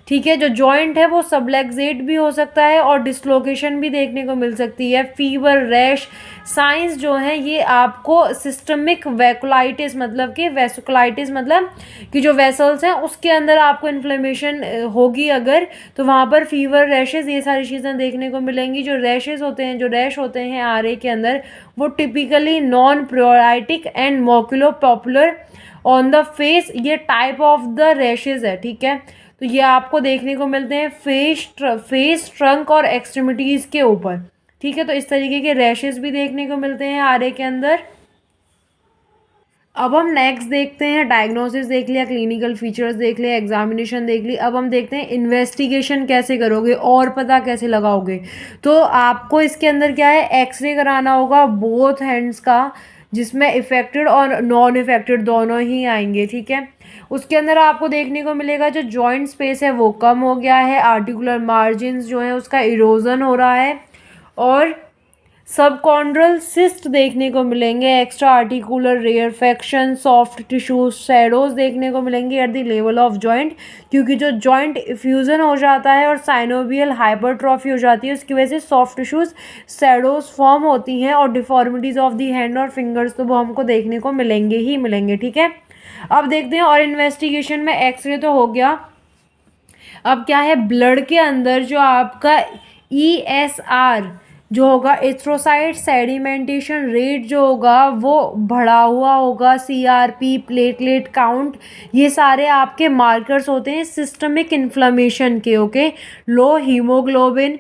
ठीक है, जो जॉइंट है वो सबलेक्सेट भी हो सकता है और डिसलोकेशन भी देखने को मिल सकती है। फीवर, रैश साइंस जो हैं ये आपको सिस्टमिक वैकुलाइटिस, मतलब कि वेसिकुलाइटिस, मतलब कि जो वेसल्स हैं उसके अंदर आपको इन्फ्लेमेशन होगी अगर, तो वहाँ पर फीवर, रैशेज़, ये सारी चीज़ें देखने को मिलेंगी। जो रैशेज़ होते हैं, जो रैश होते हैं आर के अंदर, वो typically non pruritic and maculopapular on the face, ये टाइप ऑफ द रैशेज़ है। ठीक है, तो ये आपको देखने को मिलते हैं फेस, ट्रंक और एक्सट्रीमिटीज़ के ऊपर। ठीक है, तो इस तरीके के रैशेज़ भी देखने को मिलते हैं आर के अंदर। अब हम नेक्स्ट देखते हैं, डायग्नोसिस देख लिया, क्लिनिकल फीचर्स देख लिया, एग्जामिनेशन देख ली, अब हम देखते हैं इन्वेस्टिगेशन कैसे करोगे और पता कैसे लगाओगे। तो आपको इसके अंदर क्या है, एक्सरे कराना होगा बोथ हैंड्स का, जिसमें इफेक्टेड और नॉन इफेक्टेड दोनों ही आएंगे। ठीक है, उसके अंदर आपको देखने को मिलेगा जो जॉइंट स्पेस है वो कम हो गया है, आर्टिकुलर मार्जिन जो है उसका इरोजन हो रहा है, और सबकॉन्ड्रल सिस्ट देखने को मिलेंगे, extra articular rarefaction, soft tissue shadows देखने को मिलेंगे at the level of joint, क्योंकि जो जॉइंट इफ्यूजन हो जाता है और साइनोवियल हाइपरट्रॉफी हो जाती है उसकी वजह से सॉफ्ट टिश्यूज शैडोज फॉर्म होती हैं, और डिफॉर्मिटीज़ ऑफ द हैंड और फिंगर्स तो वो हमको देखने को मिलेंगे ही मिलेंगे। ठीक है, अब देखते हैं, और इन्वेस्टिगेशन में एक्सरे तो हो गया, अब क्या है, ब्लड के अंदर जो आपका ESR जो होगा, एथ्रोसाइट सेडिमेंटेशन रेट जो होगा वो बढ़ा हुआ होगा, CRP, प्लेटलेट काउंट, ये सारे आपके मार्कर्स होते हैं सिस्टमिक इन्फ्लेमेशन के। ओके, लो हीमोग्लोबिन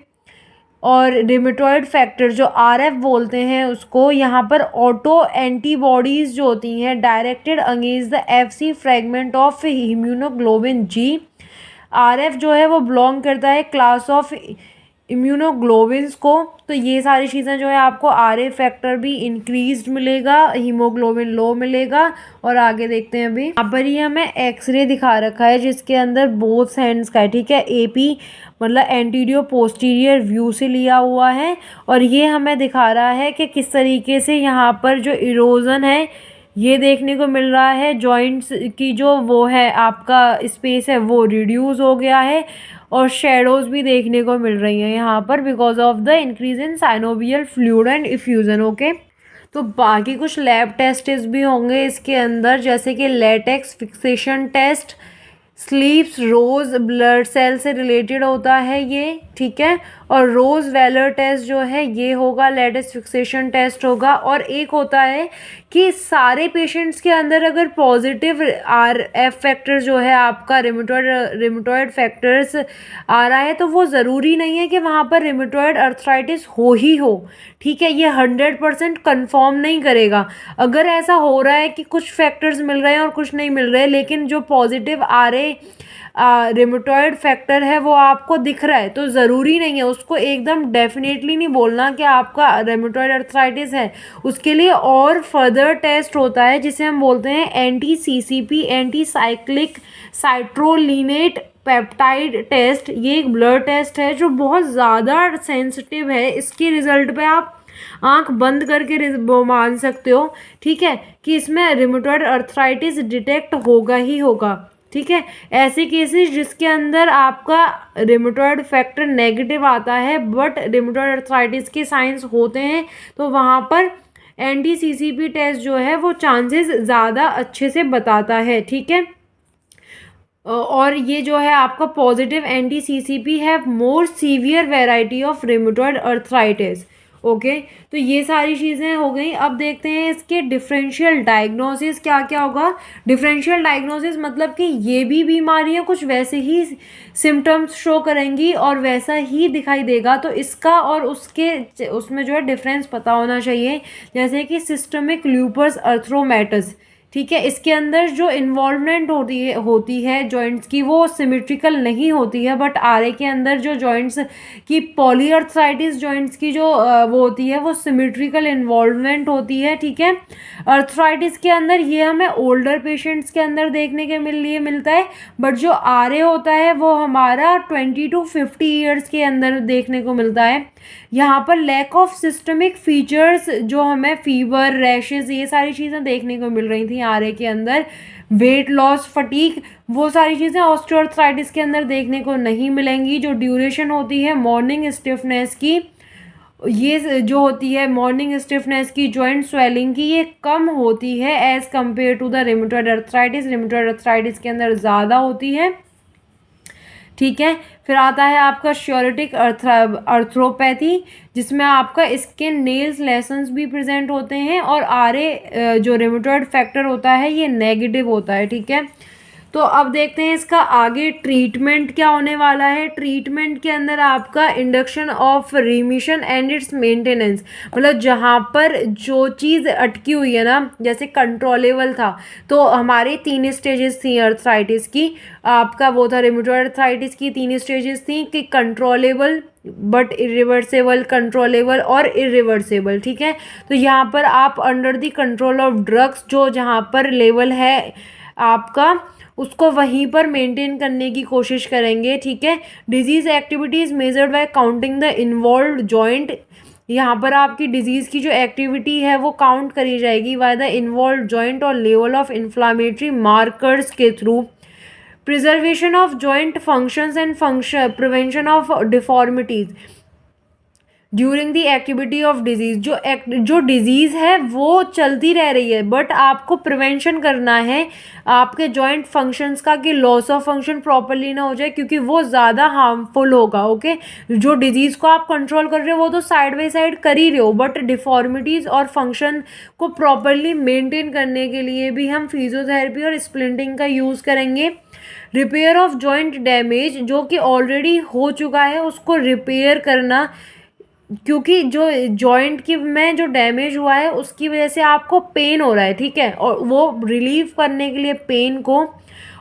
और रिमेटॉइड फैक्टर जो RF बोलते हैं उसको, यहाँ पर ऑटो एंटीबॉडीज़ जो होती हैं directed against the FC fragment of immunoglobulin G। RF जो है वो बिलोंग करता है क्लास ऑफ इम्यूनोग्लोबिन्स को, तो ये सारी चीज़ें जो है आपको RA फैक्टर भी इंक्रीज्ड मिलेगा, हीमोग्लोबिन लो मिलेगा। और आगे देखते हैं, अभी यहाँ पर ही हमें एक्सरे दिखा रखा है जिसके अंदर बोथ हैंड्स का है। ठीक है, AP मतलब एंटीरियर पोस्टीरियर व्यू से लिया हुआ है, और ये हमें दिखा रहा है कि किस तरीके से यहाँ पर जो इरोजन है ये देखने को मिल रहा है, जॉइंट्स की जो वो है आपका स्पेस है वो रिड्यूस हो गया है, और शेडोज़ भी देखने को मिल रही हैं यहाँ पर because of the increase in synovial fluid and effusion. Okay, तो बाकी कुछ लैब टेस्ट भी होंगे इसके अंदर, जैसे कि लेटेक्स फिक्सेशन टेस्ट, स्लीप्स रोज ब्लड सेल से रिलेटेड होता है ये। ठीक है, और रोज वेलर टेस्ट जो है ये होगा, लेटेक्स फिक्सेशन टेस्ट होगा, और एक होता है कि सारे पेशेंट्स के अंदर अगर पॉजिटिव RF फैक्टर जो है आपका रिमेटॉइड फैक्टर्स आ रहा है तो वो ज़रूरी नहीं है कि वहाँ पर रिमेटॉइड अर्थराइटिस हो ही हो। ठीक है, ये 100% कन्फर्म नहीं करेगा। अगर ऐसा हो रहा है कि कुछ फैक्टर्स मिल रहे हैं और कुछ नहीं मिल रहे, लेकिन जो पॉजिटिव RA रिमेटॉइड फैक्टर है वो आपको दिख रहा है, तो ज़रूरी नहीं है उसको एकदम डेफिनेटली नहीं बोलना कि आपका रिमेटॉइड अर्थराइटिस है। उसके लिए और फर्दर टेस्ट होता है जिसे हम बोलते हैं NT-CCP, anti cyclic citrullinated peptide test. ये एक ब्लड टेस्ट है जो बहुत ज़्यादा सेंसिटिव है, इसके रिजल्ट पे आप आंख बंद करके मान सकते हो। ठीक है, कि इसमें रिमेटॉइड अर्थराइटिस डिटेक्ट होगा ही होगा। ठीक है, ऐसे केसेस जिसके अंदर आपका रिमेटॉइड फैक्टर नेगेटिव आता है बट रिमेटॉइड अर्थराइटिस के साइंस होते हैं, तो वहाँ पर NT-CCP टेस्ट जो है वो चांसेस ज़्यादा अच्छे से बताता है। ठीक है, और ये जो है आपका पॉजिटिव NT-CCP है मोर severe variety of rheumatoid arthritis. Okay, तो ये सारी चीज़ें हो गई। अब देखते हैं इसके डिफरेंशियल डायग्नोसिस क्या क्या होगा। डिफरेंशियल डायग्नोसिस मतलब कि ये भी बीमारियां कुछ वैसे ही सिम्टम्स शो करेंगी और वैसा ही दिखाई देगा, तो इसका और उसके उसमें जो है डिफरेंस पता होना चाहिए। जैसे कि सिस्टमिक लूपस अर्थरोमेटस, ठीक है, इसके अंदर जो इन्वॉल्वमेंट होती है जॉइंट्स की वो सिमेट्रिकल नहीं होती है, बट आरए के अंदर जो जॉइंट्स की पॉलीअर्थराइटिस जॉइंट्स की जो वो होती है वो सिमेट्रिकल इन्वॉल्वमेंट होती है, ठीक है। अर्थराइटिस के अंदर ये हमें ओल्डर पेशेंट्स के अंदर देखने के लिए मिलता है, बट जो आरए होता है वो हमारा 20 to 50 ईयर्स के अंदर देखने को मिलता है। यहाँ पर लैक ऑफ सिस्टमिक फीचर्स जो हमें फीवर, रैशेस, ये सारी चीज़ें देखने को मिल रही थी आरए के अंदर। वेट लॉस, फटीक, वो सारी चीज़ें ऑस्टियोआर्थराइटिस के अंदर देखने को नहीं मिलेंगी। जो ड्यूरेशन होती है मॉर्निंग स्टिफनेस की, ये जो होती है मॉर्निंग स्टिफनेस की, जॉइंट स्वेलिंग की, ये कम होती है as compare to the rheumatoid arthritis. Rheumatoid arthritis के अंदर ज़्यादा होती है, ठीक है। फिर आता है आपका श्योरिटिक अर्थरोपैथी, जिसमें आपका स्किन, नेल्स, लेसन्स भी प्रेजेंट होते हैं, और आरए जो रिमेटॉइड फैक्टर होता है ये नेगेटिव होता है, ठीक है। तो अब देखते हैं इसका आगे ट्रीटमेंट क्या होने वाला है। ट्रीटमेंट के अंदर आपका induction of remission and it's maintenance, मतलब जहाँ पर जो चीज़ अटकी हुई है ना, जैसे कंट्रोलेबल था, तो हमारी 3 स्टेजेस थी अर्थराइटिस की। आपका वो था रिमेटॉइड अर्थराइटिस की 3 स्टेजेस थी कि कंट्रोलेबल बट इरिवर्सेबल, कंट्रोलेबल और इरिवर्सेबल, ठीक है। तो यहाँ पर आप under the control of drugs, जो जहाँ पर लेवल है आपका उसको वहीं पर मेंटेन करने की कोशिश करेंगे, ठीक है। Disease activities measured by counting the involved joint, यहाँ पर आपकी डिजीज़ की जो एक्टिविटी है वो काउंट करी जाएगी बाय द इन्वॉल्व्ड जॉइंट और लेवल ऑफ इन्फ्लामेटरी मार्कर्स के through. Preservation of joint functions and prevention of deformities during the activity of disease, जो डिजीज़ है वो चलती रह रही है, बट आपको प्रिवेंशन करना है आपके जॉइंट फंक्शंस का, कि लॉस ऑफ फंक्शन प्रॉपरली ना हो जाए, क्योंकि वो ज़्यादा हार्मफुल होगा, ओके। जो डिजीज़ को आप कंट्रोल कर रहे हो वो तो साइड बाई साइड कर ही रहे हो, बट डिफॉर्मिटीज़ और फंक्शन को प्रॉपरली मेंटेन करने के लिए भी हम फिजियोथेरेपी और स्प्लिंटिंग का यूज़ करेंगे। रिपेयर ऑफ जॉइंट डैमेज, जो कि ऑलरेडी हो चुका है उसको रिपेयर करना, क्योंकि जो जॉइंट की में जो डैमेज हुआ है उसकी वजह से आपको पेन हो रहा है, ठीक है, और वो रिलीव करने के लिए पेन को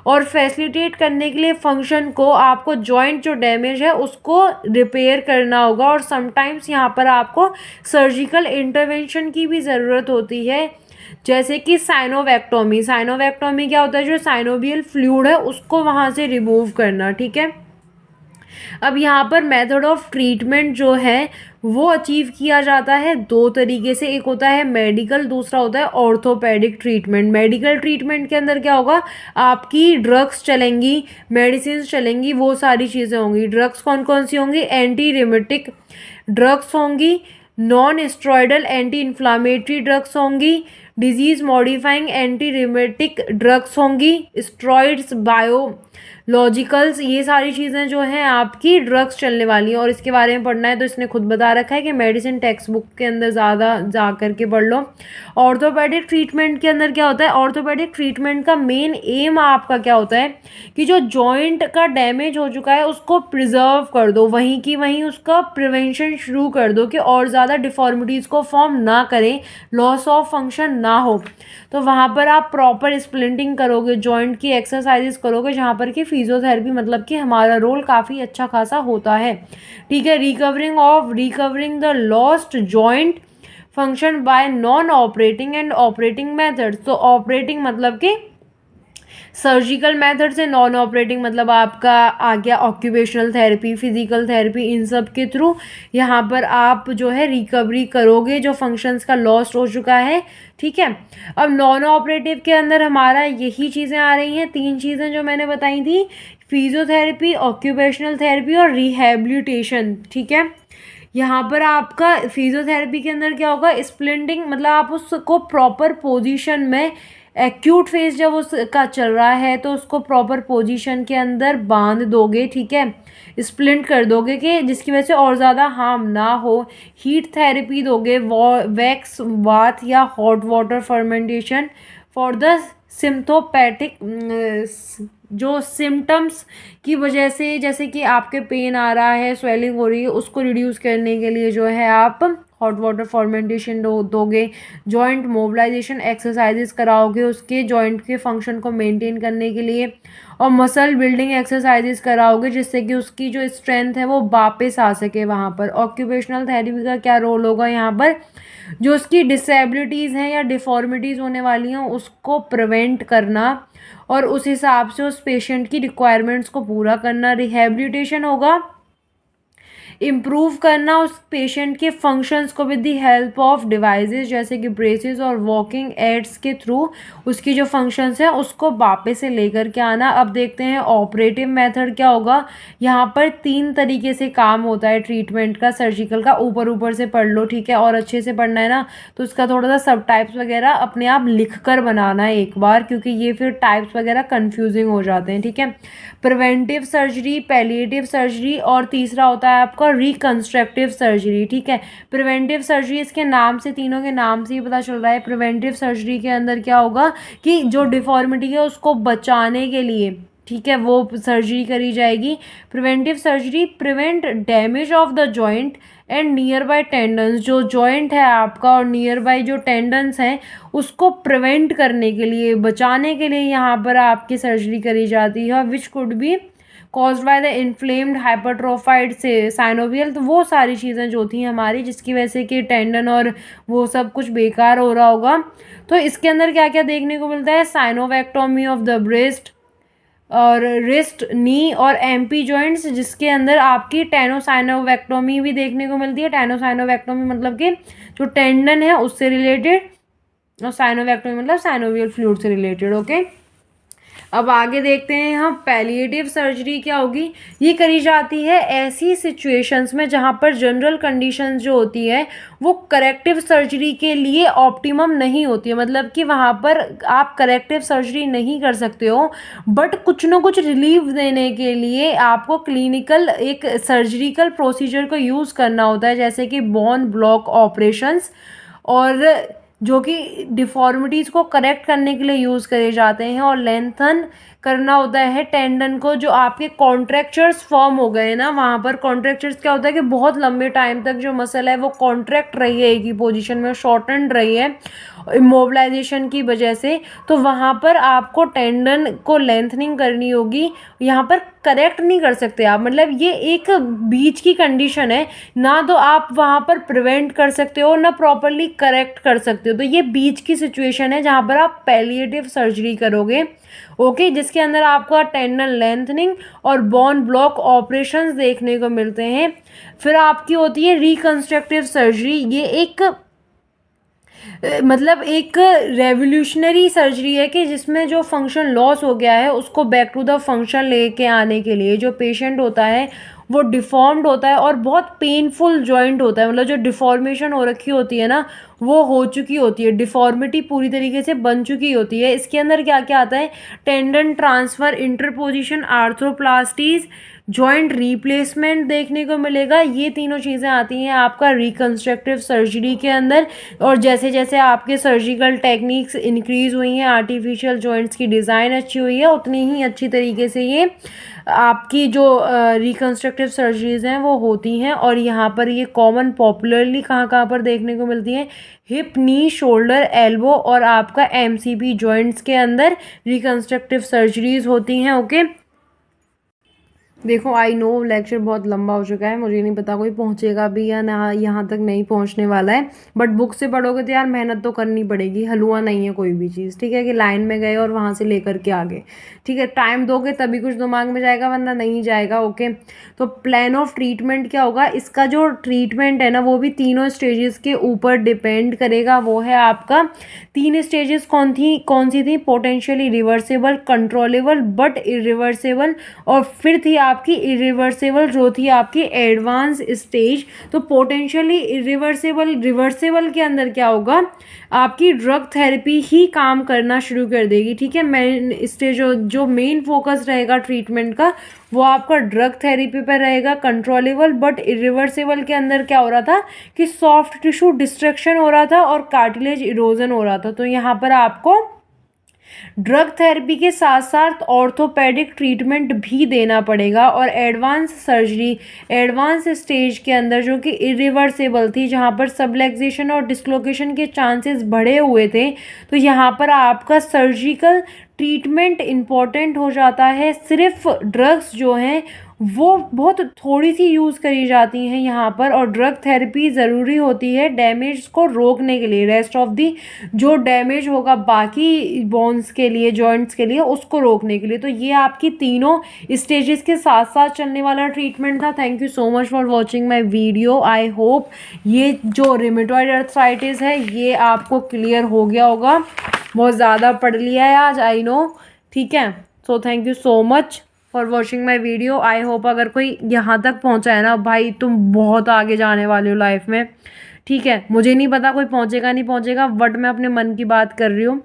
और फैसिलिटेट करने के लिए फंक्शन को आपको जॉइंट जो डैमेज है उसको रिपेयर करना होगा। और समटाइम्स यहाँ पर आपको सर्जिकल इंटरवेंशन की भी ज़रूरत होती है, जैसे कि साइनोवेक्टोमी। साइनोवेक्टोमी क्या होता है, जो साइनोवियल फ्लूइड है उसको वहाँ से रिमूव करना, ठीक है। अब यहाँ पर मेथड ऑफ ट्रीटमेंट जो है वो अचीव किया जाता है 2 तरीके से। एक होता है मेडिकल, दूसरा होता है ऑर्थोपेडिक ट्रीटमेंट। मेडिकल ट्रीटमेंट के अंदर क्या होगा, आपकी ड्रग्स चलेंगी, मेडिसिन चलेंगी, वो सारी चीज़ें होंगी। ड्रग्स कौन कौन सी होंगी, एंटी रिमेटिक ड्रग्स होंगी, non steroidal anti inflammatory drugs होंगी, disease modifying anti rheumatic drugs होंगी, स्टेरॉइड्स, बायोलॉजिकल्स, ये सारी चीज़ें जो हैं आपकी ड्रग्स चलने वाली हैं। और इसके बारे में पढ़ना है तो इसने खुद बता रखा है कि मेडिसिन टेक्स्ट बुक के अंदर ज़्यादा जा करके पढ़ लो। ऑर्थोपेडिक ट्रीटमेंट के अंदर क्या होता है, ऑर्थोपेडिक ट्रीटमेंट का मेन एम आपका क्या होता है कि जो जॉइंट का डैमेज हो चुका है उसको प्रिजर्व कर दो, वहीं की वहीं उसका प्रिवेंशन शुरू कर दो कि और ज़्यादा डिफॉर्मिटीज़ को फॉर्म ना करें, लॉस ऑफ फंक्शन ना हो। तो वहाँ पर आप प्रॉपर स्प्लिंटिंग करोगे, जॉइंट की एक्सरसाइजेस करोगे, जहाँ पर कि फिजियोथेरेपी मतलब कि हमारा रोल काफ़ी अच्छा खासा होता है, ठीक है। Recovering the lost joint function by non operating and operating methods. तो ऑपरेटिंग मतलब कि सर्जिकल मेथड से, नॉन ऑपरेटिंग मतलब आपका आ गया ऑक्यूपेशनल थेरेपी, फिजिकल थेरेपी, इन सब के थ्रू यहाँ पर आप जो है रिकवरी करोगे जो फंक्शंस का लॉस्ट हो चुका है, ठीक है। अब नॉन ऑपरेटिव के अंदर हमारा यही चीज़ें आ रही हैं, 3 चीज़ें जो मैंने बताई थी, फिजियोथेरेपी, ऑक्यूपेशनल थेरेपी और रिहैबिलिटेशन, ठीक है। यहाँ पर आपका फिजियोथेरेपी के अंदर क्या होगा, स्प्लिंटिंग मतलब आप उसको प्रॉपर पोजीशन में एक्यूट फेज जब उसका चल रहा है तो उसको प्रॉपर पोजीशन के अंदर बांध दोगे, ठीक है, स्प्लिंट कर दोगे कि जिसकी वजह से और ज़्यादा हार्म ना हो। हीट थेरेपी दोगे, वैक्स बाथ या hot water fermentation for the symptomatic, जो सिम्टम्स की वजह से, जैसे कि आपके पेन आ रहा है, स्वेलिंग हो रही है, उसको रिड्यूस करने के लिए जो है आप हॉट वाटर फॉर्मेंटेशन दोगे। जॉइंट मोबिलाइजेशन एक्सरसाइजेस कराओगे उसके जॉइंट के फंक्शन को मेंटेन करने के लिए, और मसल बिल्डिंग एक्सरसाइजेस कराओगे जिससे कि उसकी जो स्ट्रेंथ है वो वापस आ सके वहाँ पर। ऑक्यूपेशनल थेरेपी का क्या रोल होगा यहाँ पर, जो उसकी डिसेबिलिटीज़ हैं या डिफॉर्मिटीज़ होने वाली हैं उसको प्रिवेंट करना और उस हिसाब से उस पेशेंट की रिक्वायरमेंट्स को पूरा करना। रिहेबिलिटेशन होगा, इम्प्रूव करना उस पेशेंट के फंक्शंस को with the help of devices जैसे कि ब्रेसेस और वॉकिंग एड्स के थ्रू उसकी जो फंक्शंस हैं उसको वापस से लेकर के आना। अब देखते हैं ऑपरेटिव मेथड क्या होगा। यहाँ पर 3 तरीके से काम होता है ट्रीटमेंट का, सर्जिकल का। ऊपर ऊपर से पढ़ लो, ठीक है, और अच्छे से पढ़ना है ना, तो इसका थोड़ा सा सब टाइप्स वगैरह अपने आप लिख कर बनाना है एक बार, क्योंकि ये फिर टाइप्स वगैरह कन्फ्यूजिंग हो जाते हैं, ठीक है। प्रिवेंटिव सर्जरी, पैलिएटिव सर्जरी, और तीसरा होता है आपका रिकंस्ट्रक्टिव सर्जरी, ठीक है। प्रिवेंटिव सर्जरी इसके नाम से, तीनों के नाम से ही पता चल रहा है। प्रिवेंटिव सर्जरी के अंदर क्या होगा कि जो डिफॉर्मिटी है उसको बचाने के लिए, ठीक है, वो सर्जरी करी जाएगी। Preventive surgery prevent damage of the joint and near by tendons, जो जॉइंट है आपका और नियर बाय जो टेंडन्स हैं उसको प्रिवेंट करने के लिए, बचाने के लिए यहाँ पर आपकी सर्जरी करी जाती है। Which could be caused by the inflamed hypertrophied से साइनोवियल, तो वो सारी चीज़ें जो थी हमारी जिसकी वजह से कि टेंडन और वो सब कुछ बेकार हो रहा होगा। तो इसके अंदर क्या क्या देखने को मिलता है, साइनोवेक्टोमी ऑफ द ब्रेस्ट और रिस्ट, नी और एमपी जॉइंट्स, जिसके अंदर आपकी टेनोसाइनोवेक्टोमी भी देखने को मिलती है। टेनोसाइनोवेक्टोमी मतलब कि जो टेंडन है उससे रिलेटेड, और साइनोवेक्टोमी मतलब साइनोवियल फ्लूइड से रिलेटेड, ओके। अब आगे देखते हैं हम पैलिएटिव सर्जरी क्या होगी। ये करी जाती है ऐसी सिचुएशंस में जहाँ पर जनरल कंडीशंस जो होती है वो करेक्टिव सर्जरी के लिए ऑप्टिमम नहीं होती है, मतलब कि वहाँ पर आप करेक्टिव सर्जरी नहीं कर सकते हो, बट कुछ ना कुछ रिलीफ देने के लिए आपको क्लिनिकल एक सर्जरिकल प्रोसीजर को यूज़ करना होता है, जैसे कि बोन ब्लॉक ऑपरेशंस, और जो कि डिफॉर्मिटीज़ को करेक्ट करने के लिए यूज़ करे जाते हैं। और लेंथन करना होता है टेंडन को, जो आपके कॉन्ट्रैक्चर्स फॉर्म हो गए ना, वहाँ पर कॉन्ट्रैक्चर्स क्या होता है कि बहुत लंबे टाइम तक जो मसल है वो कॉन्ट्रैक्ट रही है एक ही पोजीशन में, शॉर्टन रही है इमोबिलाइजेशन की वजह से, तो वहाँ पर आपको टेंडन को लेंथनिंग करनी होगी। यहाँ पर करेक्ट नहीं कर सकते आप, मतलब ये एक बीच की कंडीशन है, ना तो आप वहाँ पर प्रिवेंट कर सकते हो ना प्रॉपरली करेक्ट कर सकते हो, तो ये बीच की सिचुएशन है जहाँ पर आप पैलिएटिव सर्जरी करोगे, ओके, जिसके अंदर आपको टेंडन लेंथनिंग और बोन ब्लॉक ऑपरेशंस देखने को मिलते हैं। फिर आपकी होती है रिकंस्ट्रक्टिव सर्जरी। ये एक मतलब एक रेवोल्यूशनरी सर्जरी है कि जिसमें जो फंक्शन लॉस हो गया है उसको बैक टू द फंक्शन लेके आने के लिए जो पेशेंट होता है वो डिफॉर्म्ड होता है और बहुत पेनफुल जॉइंट होता है, मतलब जो डिफॉर्मेशन हो रखी होती है ना वो हो चुकी होती है, डिफॉर्मिटी पूरी तरीके से बन चुकी होती है। इसके अंदर क्या क्या आता है, tendon transfer, interposition, arthroplasties, joint replacement देखने को मिलेगा। ये तीनों चीज़ें आती हैं आपका रिकंस्ट्रक्टिव सर्जरी के अंदर। और जैसे जैसे आपके सर्जिकल टेक्निक्स इंक्रीज़ हुई हैं, आर्टिफिशियल जॉइंट्स की डिज़ाइन अच्छी हुई है, उतनी ही अच्छी तरीके से ये आपकी जो रिकंस्ट्रक्टिव सर्जरीज़ हैं वो होती हैं। और यहाँ पर ये कॉमन पॉपुलरली कहाँ कहाँ पर देखने को मिलती हैं, हिप, नी, शोल्डर, एल्बो और आपका एमसीपी जॉइंट्स के अंदर रिकंस्ट्रक्टिव सर्जरीज़ होती हैं, ओके। देखो आई नो लेक्चर बहुत लंबा हो चुका है, मुझे नहीं पता कोई पहुंचेगा भी या ना, यहाँ तक नहीं पहुंचने वाला है, बट बुक से पढ़ोगे तो यार मेहनत तो करनी पड़ेगी, हलवा नहीं है कोई भी चीज़, ठीक है, कि लाइन में गए और वहाँ से लेकर के आगे, ठीक है, टाइम दोगे तभी कुछ दिमाग में जाएगा वरना नहीं जाएगा, ओके। तो प्लान ऑफ ट्रीटमेंट क्या होगा, इसका जो ट्रीटमेंट है ना वो भी तीनों स्टेजेस के ऊपर डिपेंड करेगा। वो है आपका 3 स्टेजेस कौन सी थी, potentially reversible, controllable but irreversible, और फिर थी आपकी इरिवर्सिबल जो थी आपकी एडवांस स्टेज, तो पोटेंशियली इरिवर्सिबल रिवर्सिबल के अंदर क्या होगा, आपकी ड्रग थेरेपी ही काम करना शुरू कर देगी। ठीक है, मेन स्टेज जो मेन फोकस रहेगा ट्रीटमेंट का वो आपका ड्रग थेरेपी पर रहेगा, कंट्रोलेबल। बट इरिवर्सिबल के अंदर क्या हो रहा था कि सॉफ्ट टिश्यू डिस्ट्रक्शन हो रहा था और कार्टिलेज इरोजन हो रहा था। तो यहाँ पर आपको ड्रग थेरेपी के साथ साथ ऑर्थोपेडिक ट्रीटमेंट भी देना पड़ेगा। और एडवांस सर्जरी एडवांस स्टेज के अंदर जो कि इरिवर्सिबल थी, जहाँ पर सबलेक्सेशन और डिस्लोकेशन के चांसेस बढ़े हुए थे, तो यहाँ पर आपका सर्जिकल ट्रीटमेंट इम्पॉर्टेंट हो जाता है। सिर्फ ड्रग्स जो हैं वो बहुत थोड़ी सी यूज़ करी जाती हैं यहाँ पर, और ड्रग थेरेपी ज़रूरी होती है डैमेज को रोकने के लिए, रेस्ट ऑफ दी जो डैमेज होगा बाकी बोन्स के लिए, जॉइंट्स के लिए, उसको रोकने के लिए। तो ये आपकी तीनों स्टेजेस के साथ साथ चलने वाला ट्रीटमेंट था। Thank you so much for watching my video. I hope ये जो रिमेटॉइड अर्थराइटिस है ये आपको क्लियर हो गया होगा। बहुत ज़्यादा पढ़ लिया है आज, आई नो। ठीक है, so thank you so much for watching my video. I hope अगर कोई यहाँ तक पहुँचा है ना भाई, तुम बहुत आगे जाने वाले हो लाइफ में। ठीक है, मुझे नहीं पता कोई पहुँचेगा नहीं पहुँचेगा, बट मैं अपने मन की बात कर रही हूँ।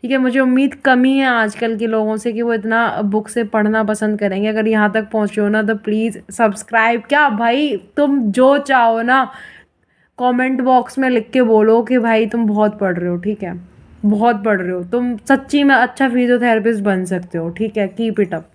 ठीक है, मुझे उम्मीद कम ही है आजकल के लोगों से कि वो इतना बुक से पढ़ना पसंद करेंगे। अगर यहाँ तक पहुँचे हो ना तो प्लीज़ सब्सक्राइब, क्या भाई तुम जो चाहो ना कमेंट बॉक्स में लिख के बोलो कि भाई तुम बहुत पढ़ रहे हो। ठीक है, बहुत पढ़ रहे हो तुम, सच्ची में अच्छा फिजियोथेरेपिस्ट बन सकते हो। ठीक है, कीप इट अप।